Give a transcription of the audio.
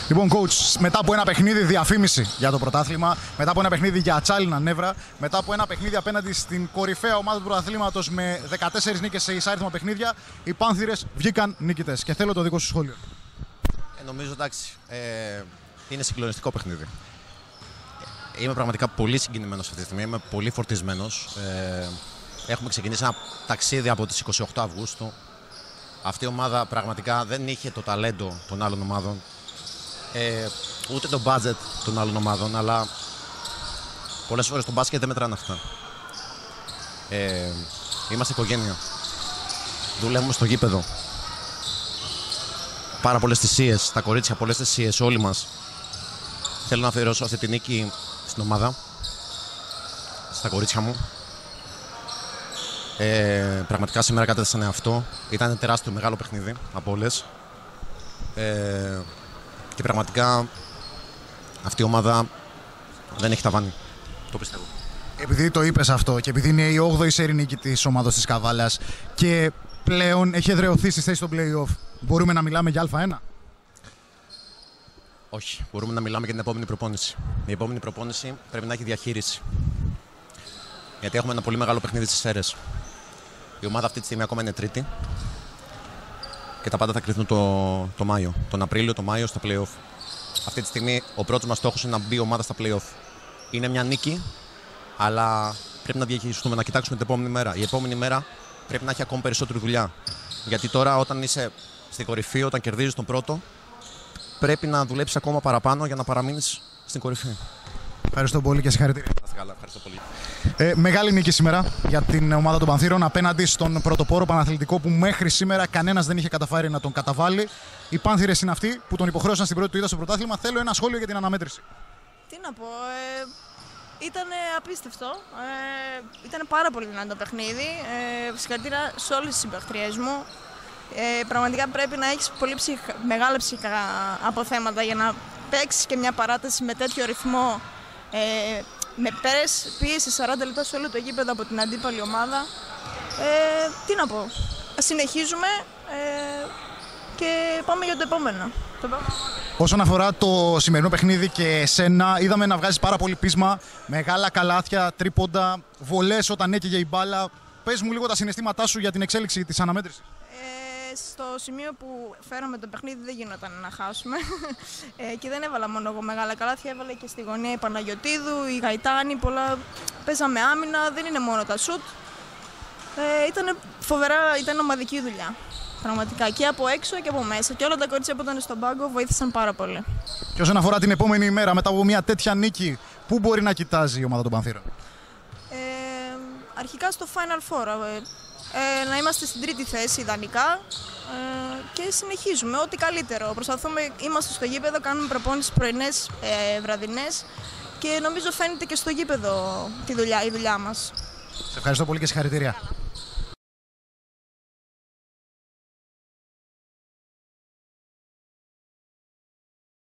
Λοιπόν, coach, μετά από ένα παιχνίδι διαφήμιση για το πρωτάθλημα, μετά από ένα παιχνίδι για ατσάλινα νεύρα, μετά από ένα παιχνίδι απέναντι στην κορυφαία ομάδα του πρωταθλήματος με 14 νίκες σε εισάριθμα παιχνίδια, οι Πάνθηρες βγήκαν νικητές. Και θέλω το δικό σου σχόλιο. Νομίζω εντάξει, είναι συγκλονιστικό παιχνίδι. Είμαι πραγματικά πολύ συγκινημένος αυτή τη στιγμή, είμαι πολύ φορτισμένος. Έχουμε ξεκινήσει ένα ταξίδι από τις 28 Αυγούστου. Αυτή η ομάδα πραγματικά δεν είχε το ταλέντο των άλλων ομάδων, ούτε το budget των άλλων ομάδων, αλλά πολλές φορές το μπάσκετ δεν μετράνε αυτά. Είμαστε οικογένεια. Δουλεύουμε στο γήπεδο. Πάρα πολλές θυσίες, τα κορίτσια πολλές θυσίες, όλοι μας. Θέλω να αφιερώσω αυτή τη νίκη στην ομάδα, στα κορίτσια μου. Πραγματικά σήμερα κατέθεσαν αυτό. Ήταν τεράστιο μεγάλο παιχνίδι από όλες. Και πραγματικά αυτή η ομάδα δεν έχει ταβάνι. Το πιστεύω. Επειδή το είπες αυτό και επειδή είναι η 8η σέρι νίκη της ομάδας της Καβάλας και πλέον έχει εδραιωθεί στη θέση στο play-off, μπορούμε να μιλάμε για Α1? Όχι. Μπορούμε να μιλάμε για την επόμενη προπόνηση. Η επόμενη προπόνηση πρέπει να έχει διαχείριση. Γιατί έχουμε ένα πολύ μεγάλο παιχνίδι στις Σέρρες. Η ομάδα αυτή τη στιγμή ακόμα είναι τρίτη και τα πάντα θα κρυθούν το Μάιο. Τον Απρίλιο, το Μάιο στα play-off. Αυτή τη στιγμή ο πρώτος μας στόχος είναι να μπει η ομάδα στα play-off. Είναι μια νίκη, αλλά πρέπει να διαχειριστούμε, να κοιτάξουμε την επόμενη μέρα. Η επόμενη μέρα πρέπει να έχει ακόμη περισσότερη δουλειά. Γιατί τώρα, όταν είσαι στην κορυφή, όταν κερδίζεις τον πρώτο, πρέπει να δουλέψεις ακόμα παραπάνω για να παραμείνεις στην κορυφή. Ευχαριστώ πολύ και συγχαρητήρια. Καλά, ευχαριστώ πολύ. Μεγάλη νίκη σήμερα για την ομάδα των Πανθήρων απέναντι στον πρωτοπόρο Παναθλητικό που μέχρι σήμερα κανένας δεν είχε καταφέρει να τον καταβάλει. Οι Πάνθηρες είναι αυτοί που τον υποχρέωσαν στην πρώτη του ήττα στο πρωτάθλημα. Θέλω ένα σχόλιο για την αναμέτρηση. Τι να πω, ήταν απίστευτο. Ήταν πάρα πολύ δυνατό το παιχνίδι. Συγχαρητήρια σε όλες τις συμπαίκτριές μου. Πραγματικά πρέπει να έχεις πολύ μεγάλα ψυχικά αποθέματα για να παίξεις και μια παράταση με τέτοιο ρυθμό. Με πίεση 40 λεπτά σε όλο το γήπεδο από την αντίπαλη ομάδα. Τι να πω, συνεχίζουμε και πάμε για το επόμενο. Όσον αφορά το σημερινό παιχνίδι και εσένα, είδαμε να βγάζεις πάρα πολύ πείσμα, μεγάλα καλάθια, τρίποντα, βολές όταν έκαιγε η μπάλα. Πες μου λίγο τα συναισθήματά σου για την εξέλιξη της αναμέτρησης. Στο σημείο που φέραμε το παιχνίδι δεν γινόταν να χάσουμε και δεν έβαλα μόνο εγώ μεγάλα καλάθια, έβαλε και στη γωνία η Παναγιωτίδου, η Γαϊτάνη, πολλά. Παίζαμε άμυνα, δεν είναι μόνο τα σουτ. Ήταν φοβερά, ήταν ομαδική δουλειά. Πραγματικά και από έξω και από μέσα. Και όλα τα κορίτσια που ήταν στον πάγκο βοήθησαν πάρα πολύ. Και όσον αφορά την επόμενη ημέρα, μετά από μια τέτοια νίκη, πού μπορεί να κοιτάζει η ομάδα των Πανθήρων? Αρχικά στο Final Four. Να είμαστε στην τρίτη θέση ιδανικά και συνεχίζουμε ό,τι καλύτερο. Προσπαθούμε, είμαστε στο γήπεδο, κάνουμε προπόνησεις πρωινές, βραδινές και νομίζω φαίνεται και στο γήπεδο η δουλειά μας. Σε ευχαριστώ πολύ και συγχαρητήρια.